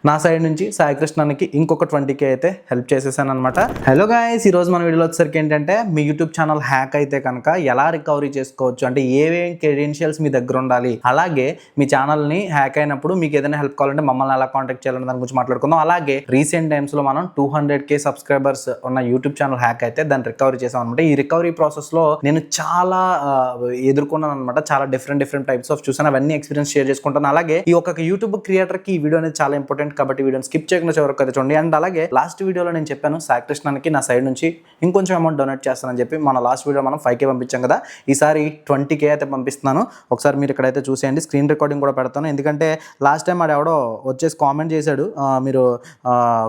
నా సైడ్ నుంచి సాయి కృష్ణకి ఇంకొక 20K అయితే హెల్ప్ చేసేసాను అనమాట. హలో గాయ్స్, ఈ రోజు మన వీడియోలో వచ్చేసరికి ఏంటంటే మీ యూట్యూబ్ ఛానల్ హ్యాక్ అయితే కనుక ఎలా రికవరీ చేసుకోవచ్చు, అంటే ఏవేం క్రెడెన్షియల్స్ మీ దగ్గర ఉండాలి, అలాగే మీ ఛానల్ని హ్యాక్ అయినప్పుడు మీకు ఏదైనా హెల్ప్ కావాలంటే మమ్మల్ని ఎలా కాంటాక్ట్ చేయాలని దాని గురించి మాట్లాడుకుందాం. అలాగే రీసెంట్ టైమ్స్లో మనం 200K సబ్స్క్రైబర్స్ ఉన్న యూట్యూబ్ ఛానల్ హ్యాక్ అయితే దాన్ని రికవరీ చేసాం అనమాట. ఈ రికవరీ ప్రాసెస్లో నేను చాలా ఎదుర్కొన్నాను అనమాట. చాలా డిఫరెంట్ టైప్స్ ఆఫ్ చూసాను, అవన్నీ ఎక్స్పీరియన్స్ షేర్ చేసుకుంటాను. అలాగే ఈ ఒక యూట్యూబ్ క్రియేటర్కి ఈ వీడియో అనేది చాలా ఇంపార్టెంట్ కాబట్టి వీడియోని స్కిప్ చేయకుండా చివరికి అయితే చూడండి. అండ్ అలాగే లాస్ట్ వీడియోలో నేను చెప్పాను సాయి కృష్ణకి నా సైడ్ నుంచి ఇంకొంచెం అమౌంట్ డొనేట్ చేస్తానని చెప్పి. మన లాస్ట్ వీడియో మనం 5K పంపించాం కదా, ఈసారి 20K అయితే పంపిస్తున్నాను. ఒకసారి మీరు ఇక్కడైతే చూసేయండి, స్క్రీన్ రికార్డింగ్ కూడా పెడతాను. ఎందుకంటే లాస్ట్ టైం ఆడు ఎవడో వచ్చేసి కామెంట్ చేశాడు, మీరు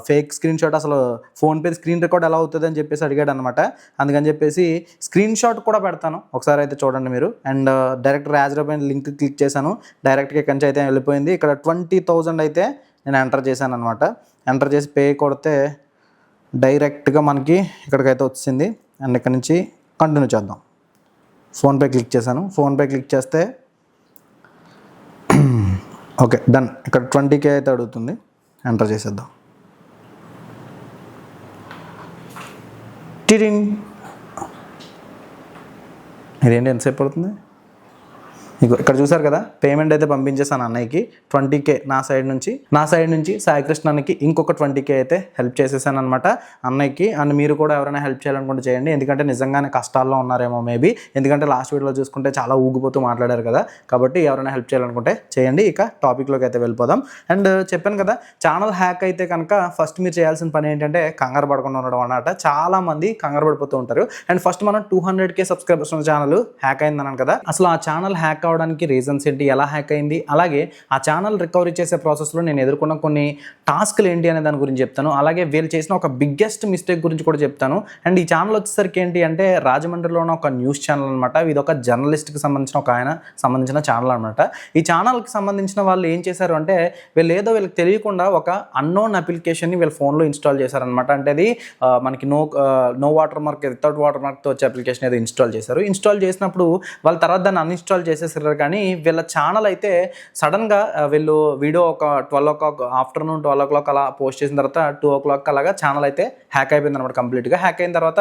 ఫేక్ స్క్రీన్ షాట్ అసలు ఫోన్పే స్క్రీన్ రికార్డ్ ఎలా అవుతుంది అని చెప్పేసి అడిగాడు అనమాట. అందుకని చెప్పేసి స్క్రీన్ షాట్ కూడా పెడతాను, ఒకసారి అయితే చూడండి మీరు. అండ్ డైరెక్ట్ రాజరా పైన లింక్ క్లిక్ చేశాను, డైరెక్ట్గా ఇక్కడి నుంచి అయితే వెళ్ళిపోయింది. ఇక్కడ 20,000 అయితే నేను ఎంటర్ చేశాను అనమాట. ఎంటర్ చేసి పే కొడితే డైరెక్ట్గా మనకి ఇక్కడికైతే వచ్చింది. అండ్ ఇక్కడ నుంచి కంటిన్యూ చేద్దాం. ఫోన్పే క్లిక్ చేశాను, ఫోన్పే క్లిక్ చేస్తే ఓకే డన్. ఇక్కడ 20K అయితే అడుగుతుంది, ఎంటర్ చేసేద్దాం. టిరింగ్, ఇదేంటి ఎంతసేపు పడుతుంది? ఇక్కడ చూసారు కదా, పేమెంట్ అయితే పంపించేసాను అన్నయ్యకి 20K నా సైడ్ నుంచి సాయి కృష్ణకి ఇంకొక 20K అయితే హెల్ప్ చేసేసాను అనమాట అన్నయ్యకి. అండ్ మీరు కూడా ఎవరైనా హెల్ప్ చేయాలనుకుంటే చేయండి, ఎందుకంటే నిజంగానే కష్టాల్లో ఉన్నారేమో మేబీ. ఎందుకంటే లాస్ట్ వీడియోలో చూసుకుంటే చాలా ఊగిపోతూ మాట్లాడారు కదా, కాబట్టి ఎవరైనా హెల్ప్ చేయాలనుకుంటే చేయండి. ఇక టాపిక్లోకి అయితే వెళ్ళిపోదాం. అండ్ చెప్పాను కదా, ఛానల్ హ్యాక్ అయితే కనుక ఫస్ట్ మీరు చేయాల్సిన పని ఏంటంటే కంగారు పడకుండా ఉండడం అన్నమాట. చాలా మంది కంగారు పడిపోతూ ఉంటారు. అండ్ ఫస్ట్ మనం 200K సబ్స్క్రైబర్స్ ఉన్న ఛానల్ హ్యాక్ అయిందన్నాను కదా, అసలు ఆ ఛానల్ హ్యాక్ అవడానికి రీజన్స్ ఏంటి, ఎలా హ్యాక్ అయింది, అలాగే ఆ ఛానల్ రికవరీ చేసే ప్రాసెస్లో నేను ఎదుర్కొన్న కొన్ని టాస్క్లు ఏంటి అనే దాని గురించి చెప్తాను. అలాగే వీళ్ళు చేసిన ఒక బిగ్గెస్ట్ మిస్టేక్ గురించి కూడా చెప్తాను. అండ్ ఈ ఛానల్ వచ్చేసరికి ఏంటి అంటే రాజమండ్రిలో ఉన్న ఒక న్యూస్ ఛానల్ అనమాట. ఇది ఒక జర్నలిస్ట్కి సంబంధించిన ఛానల్ అనమాట. ఈ ఛానల్కి సంబంధించిన వాళ్ళు ఏం చేశారు అంటే, వీళ్ళు వీళ్ళకి తెలియకుండా ఒక అన్నోన్ అప్లికేషన్ని వీళ్ళ ఫోన్లో ఇన్స్టాల్ చేశారనమాట. అంటే అది మనకి no watermark, without water మార్క్తో వచ్చే అప్లికేషన్ ఏదో ఇన్స్టాల్ చేశారు. ఇన్స్టాల్ చేసినప్పుడు వాళ్ళ తర్వాత దాన్ని అన్ఇన్స్టాల్ చేసేసారు. కానీ వీళ్ళ ఛానల్ అయితే సడన్గా వీళ్ళు వీడియో ఒక 12 o'clock ఆఫ్టర్నూన్ 12 o'clock అలా పోస్ట్ చేసిన తర్వాత 2 o'clock అలాగా ఛానల్ అయితే హ్యాక్ అయిపోయింది అనమాట. కంప్లీట్గా హ్యాక్ అయిన తర్వాత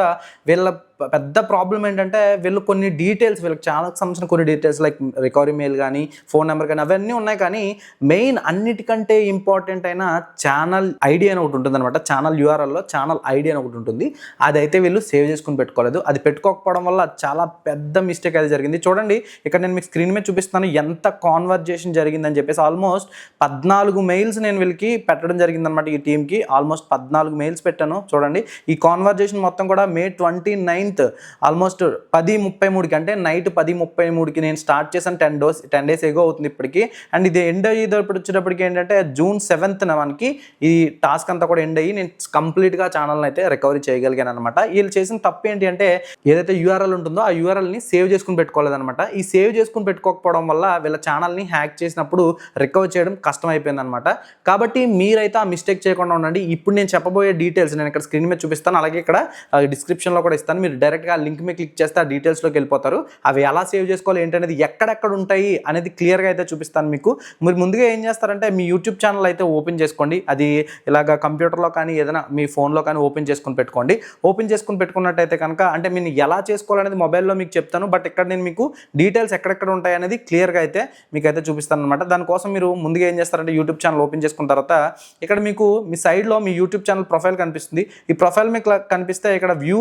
వీళ్ళ పెద్ద ప్రాబ్లం ఏంటంటే, వీళ్ళు కొన్ని డీటెయిల్స్, వీళ్ళకి ఛానల్కి సంబంధించిన కొన్ని డీటెయిల్స్ లైక్ రికవరీ మెయిల్ కానీ ఫోన్ నెంబర్ కానీ అవన్నీ ఉన్నాయి. కానీ మెయిన్ అన్నిటికంటే ఇంపార్టెంట్ అయిన ఛానల్ ఐడి అని ఒకటి ఉంటుంది అనమాట. ఛానల్ యూఆర్ఎల్లో ఛానల్ ఐడి అని ఒకటి ఉంటుంది. అదైతే వీళ్ళు సేవ్ చేసుకుని పెట్టుకోలేదు. అది పెట్టుకోకపోవడం వల్ల చాలా పెద్ద మిస్టేక్ అయితే జరిగింది. చూడండి, ఇక్కడ నేను మీకు స్క్రీన్ మీద చూపిస్తాను ఎంత కాన్వర్జేషన్ జరిగిందని చెప్పేసి. ఆల్మోస్ట్ 14 మెయిల్స్ నేను వీళ్ళకి పెట్టడం జరిగిందనమాట. ఈ టీంకి ఆల్మోస్ట్ 14 మెయిల్స్ పెట్టాను. చూడండి, ఈ కాన్వర్జేషన్ మొత్తం కూడా May 29th ఆల్మోస్ట్ 10:33కి, అంటే నైట్ 10:33కి నేను స్టార్ట్ చేశాను. 10 days ఎగో అవుతుంది ఇప్పటికి. అండ్ ఇది ఎండ్ అయ్యేటప్పుడు వచ్చేటప్పటికి ఏంటంటే June 7th మనకి ఈ టాస్క్ అంతా కూడా ఎండ్ అయ్యి నేను కంప్లీట్గా ఛానల్ని అయితే రికవరీ చేయగలిగాను అనమాట. వీళ్ళు చేసిన తప్పు ఏంటి అంటే, ఏదైతే యూఆర్ఎల్ ఉంటుందో ఆ యూఆర్ఎల్ని సేవ్ చేసుకుని పెట్టుకోలేదనమాట. ఈ సేవ్ చేసుకుని పెట్టుకోకపోవడం వల్ల వీళ్ళ ఛానల్ని హ్యాక్ చేసినప్పుడు రికవర్ చేయడం కష్టం అయిపోయింది అనమాట. కాబట్టి మీరైతే ఆ మిస్టేక్ చేయకుండా ఉండండి. ఇప్పుడు నేను చెప్పబోయే డీటెయిల్స్ నేను ఇక్కడ స్క్రీన్ మీద చూపిస్తాను, అలాగే ఇక్కడ డిస్క్రిప్షన్లో కూడా ఇస్తాను. మీరు డైరెక్ట్గా ఆ లింక్ మీద క్లిక్ చేస్తే ఆ డీటెయిల్స్లోకి వెళ్ళిపోతారు. అవి ఎలా సేవ్ చేసుకోవాలి ఏంటనేది, ఎక్కడెక్కడ ఉంటాయి అనేది క్లియర్గా అయితే చూపిస్తాను మీకు. మీరు ముందుగా ఏం చేస్తారంటే, మీ యూట్యూబ్ ఛానల్ అయితే ఓపెన్ చేసుకోండి. అది ఇలాగ కంప్యూటర్లో కానీ ఏదైనా మీ ఫోన్లో కానీ ఓపెన్ చేసుకుని పెట్టుకోండి. ఓపెన్ చేసుకుని పెట్టుకున్నట్టయితే కనుక, అంటే నేను ఎలా చేసుకోవాలనేది మొబైల్లో మీకు చెప్తాను, బట్ ఇక్కడ నేను మీకు డీటెయిల్స్ ఎక్కడెక్కడ ఉంటాయి అనేది క్లియర్గా అయితే మీకైతే చూపిస్తాను అనమాట. దానికోసం మీరు ముందుగా ఏం చేస్తారంటే, యూట్యూబ్ ఛానల్ ఓపెన్ చేసుకున్న తర్వాత ఇక్కడ మీకు మీ సైడ్లో మీ యూట్యూబ్ ఛానల్ ప్రొఫైల్ కనిపిస్తుంది. ఈ ప్రొఫైల్ మీకు కనిపిస్తే ఇక్కడ వ్యూ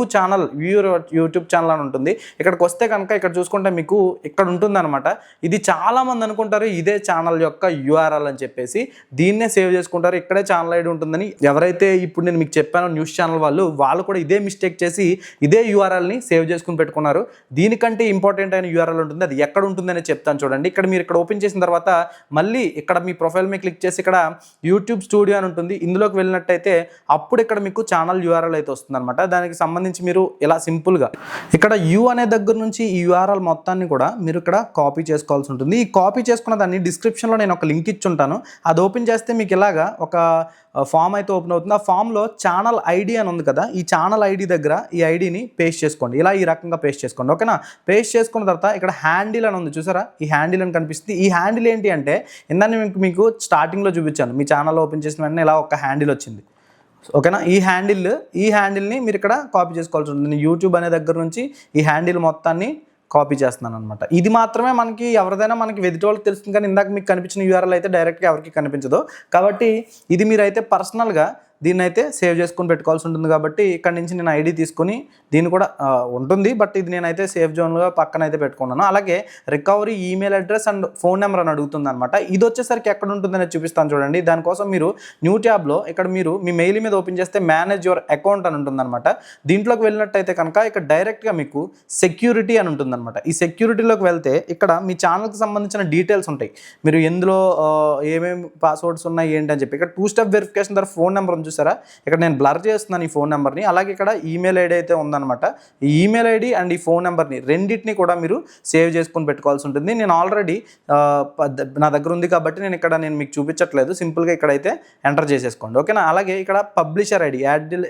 యూట్యూబ్ ఛానల్ అని ఉంటుంది. ఇక్కడికి వస్తే కనుక ఇక్కడ చూసుకుంటే మీకు ఇక్కడ ఉంటుంది అనమాట. ఇది చాలా మంది అనుకుంటారు ఇదే ఛానల్ యొక్క యూఆర్ఎల్ అని చెప్పేసి, దీన్నే సేవ్ చేసుకుంటారు. ఇక్కడే ఛానల్ ఐడి ఉంటుందని. ఎవరైతే ఇప్పుడు నేను మీకు చెప్పానో న్యూస్ ఛానల్ వాళ్ళు కూడా ఇదే మిస్టేక్ చేసి ఇదే యూఆర్ఎల్ని సేవ్ చేసుకుని పెట్టుకున్నారు. దీనికంటే ఇంపార్టెంట్ అయిన యూఆర్ఎల్ ఉంటుంది, అది ఎక్కడ ఉంటుందని చెప్తాను చూడండి. ఇక్కడ మీరు ఇక్కడ ఓపెన్ చేసిన తర్వాత మళ్ళీ ఇక్కడ మీ ప్రొఫైల్ మీద క్లిక్ చేసి ఇక్కడ యూట్యూబ్ స్టూడియో అని ఉంటుంది. ఇందులోకి వెళ్ళినట్టయితే అప్పుడు ఇక్కడ మీకు ఛానల్ యూఆర్ఎల్ అయితే వస్తుంది అనమాట. దానికి సంబంధించి మీరు ఇలా సింపుల్గా ఇక్కడ యూ అనే దగ్గర నుంచి ఈ యూఆర్ఎల్ మొత్తాన్ని కూడా మీరు ఇక్కడ కాపీ చేసుకోవాల్సి ఉంటుంది. ఈ కాపీ చేసుకున్న దాన్ని డిస్క్రిప్షన్లో నేను ఒక లింక్ ఇచ్చి ఉంటాను. అది ఓపెన్ చేస్తే మీకు ఇలాగా ఒక ఫామ్ అయితే ఓపెన్ అవుతుంది. ఆ ఫామ్లో ఛానల్ ఐడి అని ఉంది కదా, ఈ ఛానల్ ఐడి దగ్గర ఈ ఐడిని పేస్ట్ చేసుకోండి. ఇలా ఈ రకంగా పేస్ట్ చేసుకోండి. ఓకేనా? పేస్ట్ చేసుకున్న తర్వాత ఇక్కడ హ్యాండిల్ అని ఉంది చూసారా, ఈ హ్యాండిల్ అని కనిపిస్తుంది. ఈ హ్యాండిల్ ఏంటి అంటే ఇందాన్ని మీకు స్టార్టింగ్లో చూపించాను. మీ ఛానల్ ఓపెన్ చేసిన వెంటనే ఇలా ఒక హ్యాండిల్ వచ్చింది. ఓకేనా? ఈ హ్యాండిల్ని మీరు ఇక్కడ కాపీ చేసుకోవాల్సి ఉంటుంది. నేను యూట్యూబ్ అనే దగ్గర నుంచి ఈ హ్యాండిల్ మొత్తాన్ని కాపీ చేస్తున్నాను అనమాట. ఇది మాత్రమే మనకి ఎవరిదైనా మనకి వెదిటి వాళ్ళకి తెలుస్తుంది, కానీ ఇందాక మీకు కనిపించిన యూఆర్ఎల్ అయితే డైరెక్ట్గా ఎవరికి కనిపించదు. కాబట్టి ఇది మీరైతే పర్సనల్గా దీన్ని అయితే సేవ్ చేసుకొని పెట్టుకోవాల్సి ఉంటుంది. కాబట్టి ఇక్కడ నుంచి నేను ఐడి తీసుకొని దీన్ని కూడా ఉంటుంది, బట్ ఇది నేనైతే సేఫ్ జోన్గా పక్కన అయితే పెట్టుకున్నాను. అలాగే recovery email address and phone number అని అడుగుతుంది అనమాట. ఇది వచ్చేసరికి ఎక్కడ ఉంటుందని చూపిస్తాను చూడండి. దానికోసం మీరు న్యూ ట్యాబ్లో ఇక్కడ మీరు మీ మెయిల్ మీద ఓపెన్ చేస్తే మేనేజ్ యువర్ అకౌంట్ అని ఉంటుంది అనమాట. దీంట్లోకి వెళ్ళినట్టయితే కనుక ఇక్కడ డైరెక్ట్గా మీకు సెక్యూరిటీ అని ఉంటుందన్నమాట. ఈ సెక్యూరిటీలోకి వెళ్తే ఇక్కడ మీ ఛానల్కి సంబంధించిన డీటెయిల్స్ ఉంటాయి. మీరు ఎందులో ఏమేమి పాస్వర్డ్స్ ఉన్నాయి ఏంటి అని చెప్పి ఇక్కడ 2 స్టెప్ వెరిఫికేషన్ ద్వారా ఫోన్ నెంబర్ ఉంది చూసారా, ఇక్కడ నేను బ్లర్ చేస్తున్నాను ఈ ఫోన్ నెంబర్ని. అలాగే ఇక్కడ ఈమెయిల్ ఐడి అయితే ఉందన్నమాట. ఈ ఈమెయిల్ ఐడి అండ్ ఈ ఫోన్ నెంబర్ని రెండింటిని కూడా మీరు సేవ్ చేసుకొని పెట్టుకోవాల్సి ఉంటుంది. నేను ఆల్రెడీ నా దగ్గర ఉంది కాబట్టి నేను మీకు చూపించట్లేదు. సింపుల్గా ఇక్కడైతే ఎంటర్ చేసేసుకోండి. ఓకేనా? అలాగే ఇక్కడ publisher ID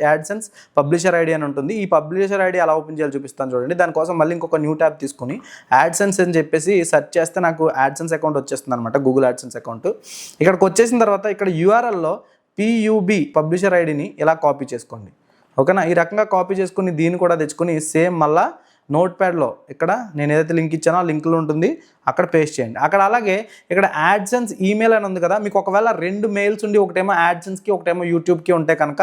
AdSense publisher ID అని ఉంటుంది. ఈ పబ్లిషర్ ఐడి ఎలా ఓపెన్ చేయాలో చూపిస్తాను చూడండి. దానికోసం మళ్ళీ ఇంకొక న్యూ ట్యాబ్ తీసుకొని యాడ్సెన్స్ అని చెప్పేసి సెర్చ్ చేస్తే నాకు యాడ్సెన్స్ అకౌంట్ వచ్చేస్తుంది అనమాట, గూగుల్ యాడ్సెన్స్ అకౌంట్. ఇక్కడికి వచ్చేసిన తర్వాత ఇక్కడ యూఆర్ఎల్లో PUB పబ్లిషర్ ఐడిని ఇలా కాపీ చేసుకోండి. ఓకేనా? ఈ రకంగా కాపీ చేసుకుని దీన్ని కూడా తెచ్చుకొని సేమ్ మళ్ళా నోట్ ప్యాడ్లో ఇక్కడ నేను ఏదైతే లింక్ ఇచ్చానో ఆ లింక్లో ఉంటుంది, అక్కడ పేస్ట్ చేయండి. అక్కడ అలాగే ఇక్కడ యాడ్సెన్స్ ఈమెయిల్ అని ఉంది కదా, మీకు ఒకవేళ 2 మెయిల్స్ ఉండి ఒకటేమో యాడ్సెన్స్కి ఒకటేమో యూట్యూబ్కి ఉంటే కనుక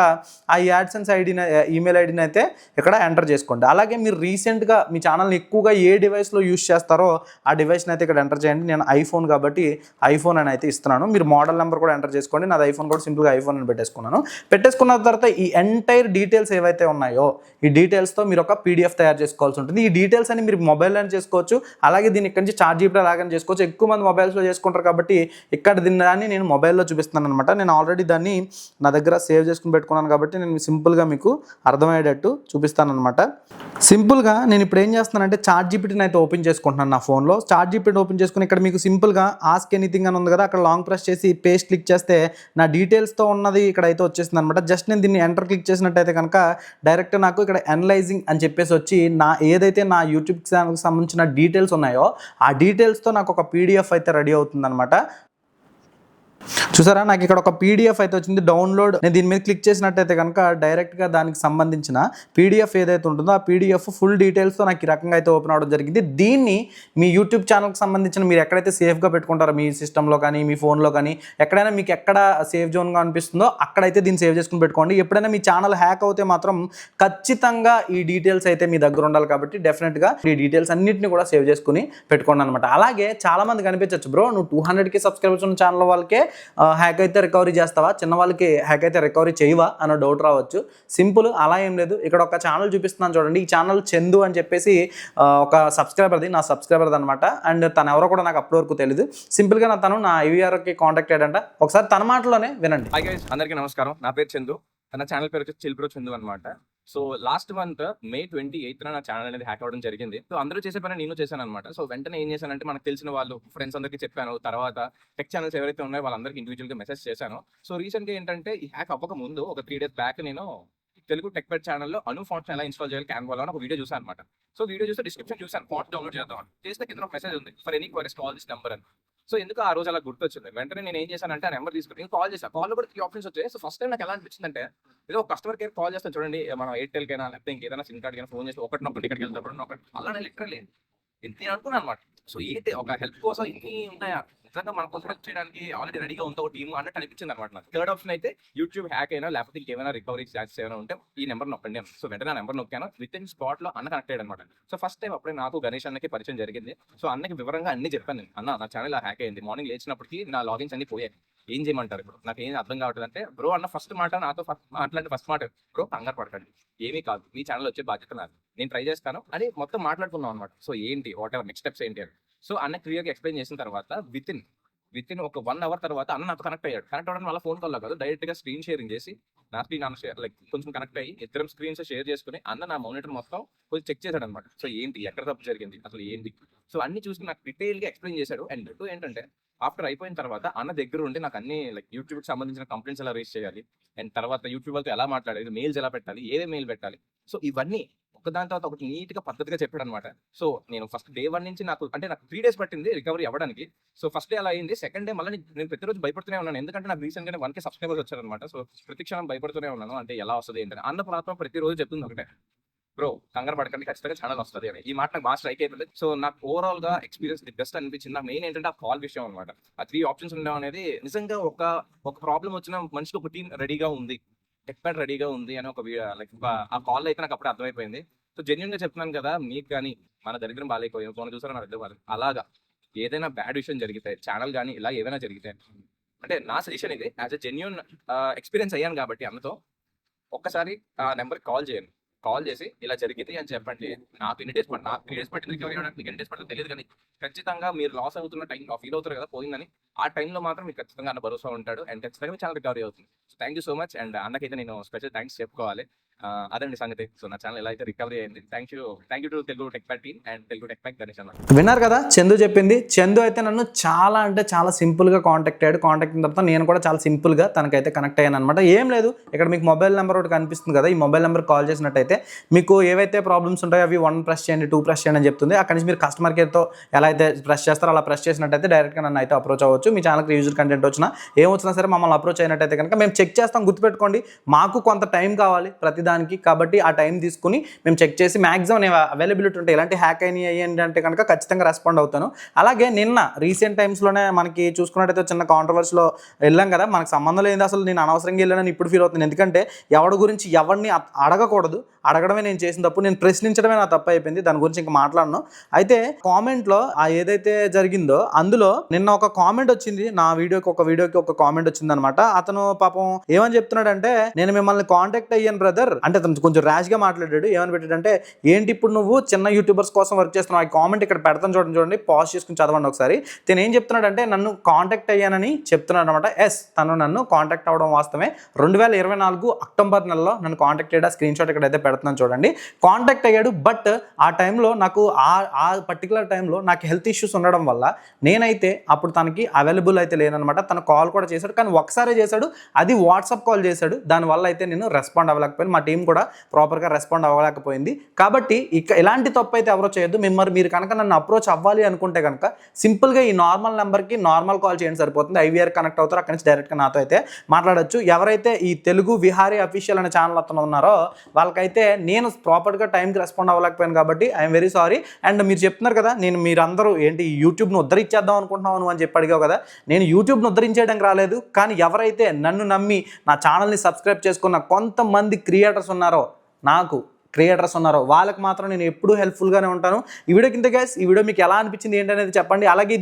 ఆ యాడ్సెన్స్ ఐడిని ఈమెయిల్ ఐడిని అయితే ఇక్కడ ఎంటర్ చేసుకోండి. అలాగే మీరు రీసెంట్గా మీ ఛానల్ని ఎక్కువగా ఏ డివైస్లో యూస్ చేస్తారో ఆ డివైస్ని అయితే ఇక్కడ ఎంటర్ చేయండి. నేను ఐఫోన్ కాబట్టి ఐఫోన్ అని అయితే ఇస్తున్నాను. మీరు మోడల్ నెంబర్ కూడా ఎంటర్ చేసుకోండి. నాది ఐఫోన్ కూడా సింపుల్గా ఐఫోన్ అని పెట్టేసుకున్నాను. పెట్టేసుకున్న తర్వాత ఈ ఎంటైర్ డీటెయిల్స్ ఏవైతే ఉన్నాయో ఈ డీటెయిల్స్తో మీరు ఒక PDF తయారు చేసుకోవాల్సి ఉంటుంది. ఈ డీటెయిల్స్ అని మీరు మొబైల్లోనే చేసుకోవచ్చు. అలాగే దీని ఇక్కడ నుంచి చార్ట్ జీపీటీ లాగానే చేసుకోవచ్చు. ఎక్కువ మంది మొబైల్స్లో చేసుకుంటారు కాబట్టి ఇక్కడ దాన్ని నేను మొబైల్లో చూపిస్తున్నాను అనమాట. నేను ఆల్రెడీ దాన్ని నా దగ్గర సేవ్ చేసుకుని పెట్టుకున్నాను కాబట్టి నేను సింపుల్గా మీకు అర్థమయ్యేటట్టు చూపిస్తాను అనమాట. సింపుల్గా నేను ఇప్పుడు ఏం చేస్తున్నానంటే చార్ట్ జీపీటీని అయితే ఓపెన్ చేసుకుంటున్నాను నా ఫోన్లో. చార్ట్ జీపీటీ ఓపెన్ చేసుకుని ఇక్కడ మీకు సింపుల్గా ఆస్క్ ఎనీథింగ్ అని ఉంది కదా, అక్కడ లాంగ్ ప్రెస్ చేసి పేస్ట్ క్లిక్ చేస్తే నా డీటెయిల్స్తో ఉన్నది ఇక్కడ అయితే వచ్చేస్తుంది అనమాట. జస్ట్ నేను దీన్ని ఎంటర్ క్లిక్ చేసినట్టయితే కనుక డైరెక్ట్ నాకు ఇక్కడ అనలైజింగ్ అని చెప్పేసి వచ్చి ఏదైతే నా యూట్యూబ్ ఛానల్కి సంబంధించిన డీటెయిల్స్ ఉన్నాయో ఆ డీటెయిల్స్తో నాకు ఒక PDF అయితే రెడీ అవుతుంది అనమాట. చూసారా, నాకు ఇక్కడ ఒక PDF అయితే వచ్చింది డౌన్లోడ్. నేను దీని మీద క్లిక్ చేసినట్టయితే కనుక డైరెక్ట్గా దానికి సంబంధించిన PDF ఏదైతే ఉంటుందో ఆ PDF ఫుల్ డీటెయిల్స్తో నాకు ఈ రకంగా అయితే ఓపెన్ అవడం జరిగింది. దీన్ని మీ యూట్యూబ్ ఛానల్కి సంబంధించిన మీరు ఎక్కడైతే సేఫ్గా పెట్టుకుంటారో మీ సిస్టంలో కానీ మీ ఫోన్లో కానీ ఎక్కడైనా మీకు ఎక్కడ సేఫ్ జోన్గా అనిపిస్తుందో అక్కడైతే దీన్ని సేవ్ చేసుకుని పెట్టుకోండి. ఎప్పుడైనా మీ ఛానల్ హ్యాక్ అవుతే మాత్రం ఖచ్చితంగా ఈ డీటెయిల్స్ అయితే మీ దగ్గర ఉండాలి కాబట్టి డెఫినెట్గా ఈ డీటెయిల్స్ అన్నింటినీ కూడా సేవ్ చేసుకుని పెట్టుకోండి అనమాట. అలాగే చాలామంది కనిపించవచ్చు, బ్రో నువ్వు 200K సబ్స్క్రైబర్స్ ఉన్న ఛానల్ వాళ్ళకే హ్యాక్ అయితే రికవరీ చేస్తావా, చిన్న వాళ్ళకి హ్యాక్ అయితే రికవరీ చేయవా అన్న డౌట్ రావచ్చు. సింపుల్, అలా ఏం లేదు. ఇక్కడ ఒక ఛానల్ చూపిస్తున్నాను చూడండి. ఈ ఛానల్ చందు అని చెప్పేసి ఒక సబ్స్క్రైబర్ది, నా సబ్స్క్రైబర్ది అనమాట. అండ్ తను ఎవరో కూడా నాకు అప్పటి వరకు తెలియదు. సింపుల్గా నా IVRకి కాంటాక్ట్ అయ్యాడంట. ఒకసారి తన మాటలోనే వినండి. హాయ్ గైస్, అందరికీ నమస్కారం. నా పేరు చందు. నా ఛానల్ పేరు వచ్చి చిల్ బ్రో చందు అనమాట. So last month May 28th నా ఛానల్ అనేది హ్యాక్ అవ్వడం జరిగింది. సో అందరూ చేసే పని నేను చేశాను అనమాట. సో వెంటనే ఏం చేశానంటే మనకు తెలిసిన వాళ్ళు ఫ్రెండ్స్ అందరికీ చెప్పాను. తర్వాత టెక్ ఛానల్స్ ఎవరైతే ఉన్నాయో వాళ్ళందరికీ ఇండివిజువల్గా మెసేజ్ చేశాను. సో రీసెంట్గా ఏంటంటే ఈ హ్యాక్ అవ్వక ముందు ఒక 3 days బ్యాక్ నేను తెలుగు టెక్ పెట్ ఛానల్లో ఫాంట్స్ ఎలా ఇన్స్టాల్ చేయాలి క్యాన్వాలో అని ఒక వీడియో చూసాను అనమాట. సో వీడియో చూస్తే డిస్క్రిప్షన్ చూసాను ఫాంట్స్ డౌన్లోడ్ చేద్దాం చేస్తే కింద మెసేజ్ ఉంది for any queries call this number అని. సో ఎందుకు ఆ రోజు అలా గుర్తొచ్చింది. వెంటనే నేను ఏం చేశానంటే ఆ నెంబర్ తీసుకుని కాల్ చేశాను. కాల్లో కూడా 3 ఆప్షన్స్ వచ్చాయి. సో ఫస్ట్ టైం నాకు ఎలా అనిపించిందంటే ఏదో ఒక కస్టమర్ కేర్ కాల్ చేస్తాను చూడండి, మనం ఎయిర్టెల్కైనా లేకపోతే ఇంకేదైనా సిమ్ కార్డ్ కైనా ఫోన్ చేసి ఒకటి ఇక్కడికి వెళ్తాడు ఒకటి అలానే లిటరల్లీ నేను అనుకున్నాను అనమాట. సో ఏంటి ఒక హెల్ప్ కోసం ఇన్ని ఉన్నాయా, నిజంగా మన కోసం హెల్ప్ చేయడానికి ఆల్రెడీ రెడీగా ఉందో ఒక టీమ్ అన్నట్టు అనిపించింది అనమాట నాకు. థర్డ్ ఆప్షన్ అయితే యూట్యూబ్ హ్యాక్ అయినా లేకపోతే ఇంకేమైనా రికవరీ ఛాన్సెస్ ఏమైనా ఉంటే ఈ నెంబర్ నొక్కండి. సో వెంటనే ఆ నెంబర్ నొక్కాను. విత్ ఇన్ స్పాట్ లో అన్న కనెక్ట్ అయ్యాడు అనమాట. సో ఫస్ట్ టైం అప్పుడే నాకు గణేష్ అన్నకి పరిచయం జరిగింది. సో అన్నకి వివరంగా అన్ని చెప్పాను నేను. అన్న నా ఛానల్ హ్యాక్ అయింది, మార్నింగ్ లేచినప్పటికీ నా లాగిన్స్ అన్ని పోయాయి, ఏం చేయమంటారు ఇప్పుడు, నాకు ఏం అర్థం కావట్లేదు అంటే బ్రో అన్న ఫస్ట్ మాట నాతో మాట్లాడిన ఫస్ట్ మాట బ్రో కంగారు పడకండి, ఏమీ కాదు, మీ ఛానల్ వచ్చే బాధ్యత నాది, నేను ట్రై చేస్తాను అని మొత్తం మాట్లాడుకున్నాం అనమాట. సో ఏంటి వాట్ ఎవర్ నెక్స్ట్ స్టెప్స్ ఏంటి అని. సో అన్న క్లియర్గా ఎక్స్ప్లెయిన్ చేసిన తర్వాత విత్ ఇన్ విత్ ఇన్ ఒక 1 అవర్ తర్వాత అన్న నాతో కనెక్ట్ అయ్యాడు. కనెక్ట్ అవ్వడం వల్ల ఫోన్ కాల్ కాదు, డైరెక్ట్ గా స్క్రీన్ షేరింగ్ చేసి నా స్క్రీన్ అన్న షేర్ లైక్ కొంచెం కనెక్ట్ అయ్యి ఇద్దరం స్క్రీన్స్ షేర్ చేసుకుని అన్న నా మానిటర్ మొత్తం కొంచెం చెక్ చేశాడు అనమాట. సో ఏంటి, ఎక్కడ తప్పు జరిగింది, అసలు ఏంటి, సో అన్ని చూసి నాకు డీటెయిల్ గా ఎక్స్ప్లెయిన్ చేశాడు. అండ్ టూ ఏంటంటే ఆఫ్టర్ అయిపోయిన తర్వాత అన్న దగ్గర ఉండి నాకు అన్ని లైక్ యూట్యూబ్ కి సంబంధించిన కంప్లైంట్స్ ఎలా రేస్ చేయాలి, అండ్ తర్వాత యూట్యూబ్ వాళ్ళతో ఎలా మాట్లాడాలి, మెయిల్స్ ఎలా పెట్టాలి, ఏవే మెయిల్ పెట్టాలి, సో ఇవన్నీ ఒకదాని తర్వాత ఒకటి నీట్ గా పద్ధతిగా చెప్పాడు అనమాట. సో నేను ఫస్ట్ డే 1 నుంచి నాకు 3 days పట్టింది రికవరీ అవ్వడానికి. సో ఫస్ట్ డే అలా అయింది. సెకండ్ డే మళ్ళీ నేను ప్రతిరోజు భయపడుతూనే ఉన్నాను, ఎందుకంటే నాకు రీసెంట్ గానే 1K సబ్స్క్రైబర్స్ వచ్చారనమాట. సో ప్రతి క్షణం భయపడుతూనే ఉన్నాను, అంటే ఎలా వస్తుంది ఏంటని. అన్న ప్రాంతం ప్రతిరోజు చెప్తుంది ఒకటే, బ్రో కంగారు పడకండి, ఖచ్చితంగా ఛానల్ వస్తుంది అని. ఈ మాట నాకు బాగా స్ట్రైక్ అయిపోయింది. సో నాకు ఓవరాల్ గా ఎక్స్పీరియన్స్ ది బెస్ట్ అనిపించింది. నాకు మెయిన్ ఏంటంటే ఆ కాల్ విషయం అనమాట. ఆ 3 ఆప్షన్స్ ఉండడం అనేది నిజంగా ఒక ప్రాబ్లం వచ్చిన మనిషికి ఒక టీం రెడీగా ఉంది, ఎక్స్పర్ట్ రెడీగా ఉంది అని ఒక లైక్ ఆ కాల్ అయితే నాకు అప్పుడే అర్థమైపోయింది. సో జెన్యున్ గా చెప్తున్నాను కదా, మీకు కానీ మన దరిద్రం బాగాలేకపోయాం, ఫోన్ చూసారా నా దగ్గర వాళ్ళు అలాగా ఏదైనా బ్యాడ్ విషయం జరిగితే ఛానల్ కానీ ఇలా ఏదైనా జరిగితే, అంటే నా సజెషన్ ఇది యాజ్ అ జెన్యున్ ఎక్స్పీరియన్స్ అయ్యాను కాబట్టి అన్నతో, ఒక్కసారి ఆ నెంబర్కి కాల్ చేయండి. కాల్ చేసి ఇలా జరిగింది అని చెప్పండి. నాకు 3 days పట్టింది రికవరీ అవ్వడానికి, మీకు ఎన్ని డేస్ పట్టిందో తెలియదు, కానీ ఖచ్చితంగా మీరు లాస్ అవుతున్న టైం ఫీల్ అవుతారు కదా పోయిందని, ఆ టైంలో మాత్రం మీకు ఖచ్చితంగా అన్న భరోసా ఉంటాడు. అండ్ ఖచ్చితంగా ఛానల్ రికవరీ అవుతుంది. So thank you so much. And అన్నకైతే నేను స్పెషల్ థ్యాంక్స్ చెప్పుకోవాలి. అదండి సంగతి. సో నా ఛానల్ ఎలా అయితే రికవరీ అయింది. Thank you to Telugu tech pack team and Telugu tech pack Ganesh అన్న. విన్నారు కదా చందు చెప్పింది. చందు అయితే నన్ను చాలా అంటే చాలా సింపుల్గా కాంటాక్ట్ అయ్యాడు. కాంటాక్ట్ అయిన తర్వాత నేను కూడా చాలా సింపుల్గా తనకైతే కనెక్ట్ అయ్యాను అనమాట. ఏం లేదు, ఇక్కడ మీకు మొబైల్ నెంబర్ ఒకటి కనిపిస్తుంది కదా, ఈ మొబైల్ నెంబర్ కాల్ చేసినట్టయితే మీకు ఏవైతే ప్రాబ్లమ్స్ ఉంటాయో అవి 1 ప్రెస్ చేయండి, 2 ప్రెస్ చేయండి అని చెప్తుంది. అక్కడి నుంచి మీరు కస్టమర్ కేర్తో ఎలా అయితే ప్రెస్ చేస్తారో అలా ప్రెస్ చేసినట్టయితే డైరెక్ట్గా నన్ను అయితే అప్రోచ్ అవ్వచ్చు. మీ ఛానల్కి యూజర్ కంటెంట్ వచ్చినా ఏమొచ్చినా సరే మమ్మల్ని అప్రోచ్ అయినట్టయితే కనుక మేము చెక్ చేస్తాం. గుర్తుపెట్టుకోండి, మాకు కొంత టైం కావాలి ప్రతిదానికి, కాబట్టి ఆ టైం తీసుకుని మేము చెక్ చేసి మ్యాక్సిమం అవైలబిలిటీ ఉంటాయి. ఇలాంటి హ్యాక్ అయినాయి అంటే కనుక ఖచ్చితంగా రెస్పాండ్ అవుతాను. అలాగే నిన్న రీసెంట్ టైమ్స్లోనే మనకి చూసుకున్నట్టయితే చిన్న కాంట్రవర్సీలో వెళ్ళాం కదా, మనకు సంబంధం లేదు అసలు, నేను అనవసరంగా వెళ్ళానని ఇప్పుడు ఫీల్ అవుతున్నాను. ఎందుకంటే ఎవరి గురించి ఎవరిని అడగకూడదు, అడగడమే నేను చేసిన తప్పు, నేను ప్రశ్నించడమే నా తప్పు అయిపోయింది. దాని గురించి ఇంకా మాట్లాడను. అయితే కామెంట్లో ఏదైతే జరిగిందో అందులో నిన్న ఒక కామెంట్ వచ్చింది, నా వీడియోకి ఒక కామెంట్ వచ్చింది అనమాట. అతను పాపం ఏమని చెప్తున్నాడంటే, నేను మిమ్మల్ని కాంటాక్ట్ అయ్యాను బ్రదర్ అంటే, అతను కొంచెం ర్యాష్ గా మాట్లాడాడు. ఏమని పెట్టాడంటే, ఏంటి ఇప్పుడు నువ్వు చిన్న యూట్యూబర్స్ కోసం వర్క్ చేస్తున్నావు, ఆ కామెంట్ ఇక్కడ పెడతాను చూడండి, పాజ్ చేసుకుని చదవండి ఒకసారి. తను ఏం చెప్తున్నాడంటే, నన్ను కాంటాక్ట్ అయ్యానని చెప్తున్నాడు అనమాట. ఎస్, తను నన్ను కాంటాక్ట్ అవ్వడం వాస్తవమే. 2024 అక్టోబర్ నెలలో నన్ను కాంటాక్ట్ అయ్యాడు. స్క్రీన్ షాట్ ఇక్కడైతే పెడుతున్నాను చూడండి. కాంటాక్ట్ అయ్యాడు, బట్ ఆ టైంలో నాకు ఆ పర్టికులర్ టైంలో నాకు హెల్త్ ఇష్యూస్ ఉండడం వల్ల నేనైతే అప్పుడు తనకి అవైలబుల్ అయితే లేనమాట. తను కాల్ కూడా చేశాడు, కానీ ఒకసారే చేశాడు, అది వాట్సాప్ కాల్ చేశాడు. దానివల్ల అయితే నేను రెస్పాండ్ అవ్వలేకపోయాను, మా టీం కూడా ప్రాపర్గా రెస్పాండ్ అవ్వలేకపోయింది. కాబట్టి ఎలాంటి తప్పు అయితే ఎవరో చేయొద్దు. మీరు కనుక నన్ను అప్రోచ్ అవ్వాలి అనుకుంటే కనుక సింపుల్గా ఈ నార్మల్ నెంబర్కి నార్మల్ కాల్ చేయండి సరిపోతుంది. IVR కనెక్ట్ అవుతారు, అక్కడి నుంచి డైరెక్ట్గా నాతో అయితే మాట్లాడచ్చు. ఎవరైతే ఈ తెలుగు విహారీ అఫీషియల్ అనే ఛానల్ అతను ఉన్నారో వాళ్ళకైతే నేను ప్రాపర్గా టైంకి రెస్పాండ్ అవ్వలేకపోయాను, కాబట్టి ఐఎమ్ వెరీ సారీ. అండ్ మీరు చెప్తున్నారు కదా, మీరందరూ ఏంటి యూట్యూబ్ను ఉద్ధరించేద్దాం అనుకుంటున్నావు నువ్వు అని చెప్పి అడిగావు కదా, నేను యూట్యూబ్ను ఉద్ధరించేయడానికి రాలేదు. కానీ ఎవరైతే నన్ను నమ్మి నా ఛానల్ని సబ్స్క్రైబ్ చేసుకున్న కొంతమంది క్రియేటర్స్ ఉన్నారో వాళ్ళకి మాత్రం నేను ఎప్పుడూ హెల్ప్ఫుల్గానే ఉంటాను. ఈ వీడియో కింద గైస్, ఈ వీడియో మీకు ఎలా అనిపించింది ఏంటనేది చెప్పండి. అలాగే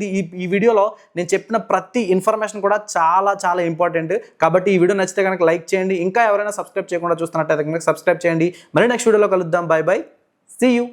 ఈ వీడియోలో నేను చెప్పిన ప్రతి ఇన్ఫర్మేషన్ కూడా చాలా చాలా ఇంపార్టెంట్. కాబట్టి ఈ వీడియో నచ్చితే కనుక లైక్ చేయండి. ఇంకా ఎవరైనా సబ్స్క్రైబ్ చేయకుండా చూస్తున్నట్టయితే కనుక సబ్స్క్రైబ్ చేయండి. మరి నెక్స్ట్ వీడియోలో కలుద్దాం. Bye bye, see you.